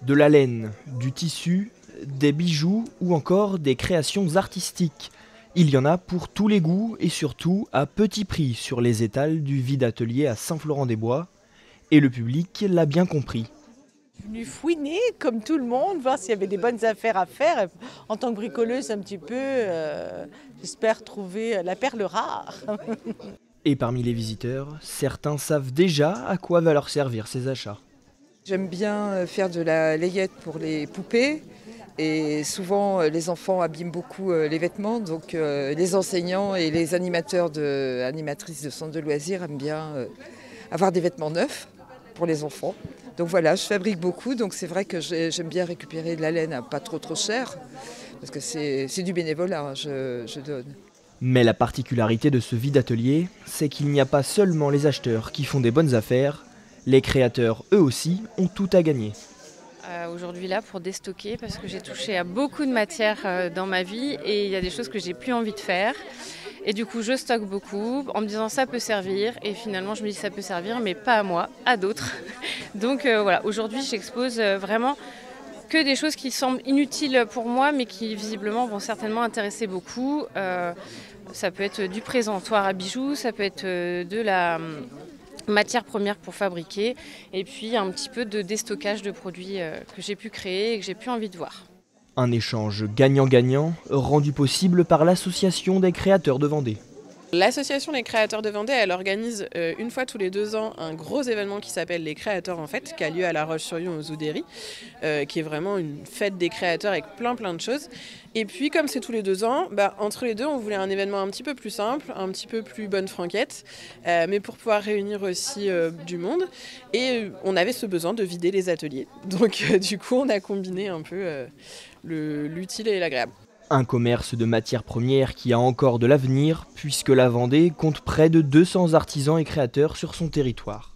De la laine, du tissu, des bijoux ou encore des créations artistiques. Il y en a pour tous les goûts et surtout à petit prix sur les étals du vide atelier à Saint-Florent-des-Bois. Et le public l'a bien compris. Je suis venue fouiner comme tout le monde, voir s'il y avait des bonnes affaires à faire. En tant que bricoleuse un petit peu, j'espère trouver la perle rare. Et parmi les visiteurs, certains savent déjà à quoi va leur servir ces achats. J'aime bien faire de la layette pour les poupées et souvent les enfants abîment beaucoup les vêtements, donc les enseignants et les animatrices de centres de loisirs aiment bien avoir des vêtements neufs pour les enfants. Donc voilà, je fabrique beaucoup, donc c'est vrai que j'aime bien récupérer de la laine à pas trop cher, parce que c'est du bénévolat, hein, je donne. Mais la particularité de ce vide atelier, c'est qu'il n'y a pas seulement les acheteurs qui font des bonnes affaires, les créateurs eux aussi ont tout à gagner. Aujourd'hui là pour déstocker parce que j'ai touché à beaucoup de matières dans ma vie et il y a des choses que j'ai plus envie de faire. Et du coup je stocke beaucoup en me disant ça peut servir et finalement je me dis ça peut servir mais pas à moi, à d'autres. Donc voilà, aujourd'hui j'expose vraiment que des choses qui semblent inutiles pour moi mais qui visiblement vont certainement intéresser beaucoup. Ça peut être du présentoir à bijoux, ça peut être de la matière première pour fabriquer et puis un petit peu de déstockage de produits que j'ai pu créer et que j'ai plus envie de voir. Un échange gagnant-gagnant rendu possible par l'association des créateurs de Vendée. L'association des créateurs de Vendée, elle organise une fois tous les 2 ans un gros événement qui s'appelle les créateurs en fête, qui a lieu à La Roche-sur-Yon aux Oudéry, qui est vraiment une fête des créateurs avec plein de choses. Et puis comme c'est tous les 2 ans, entre les deux on voulait un événement un petit peu plus simple, un petit peu plus bonne franquette, mais pour pouvoir réunir aussi du monde. Et on avait ce besoin de vider les ateliers. Donc du coup on a combiné un peu l'utile et l'agréable. Un commerce de matières premières qui a encore de l'avenir, puisque la Vendée compte près de 200 artisans et créateurs sur son territoire.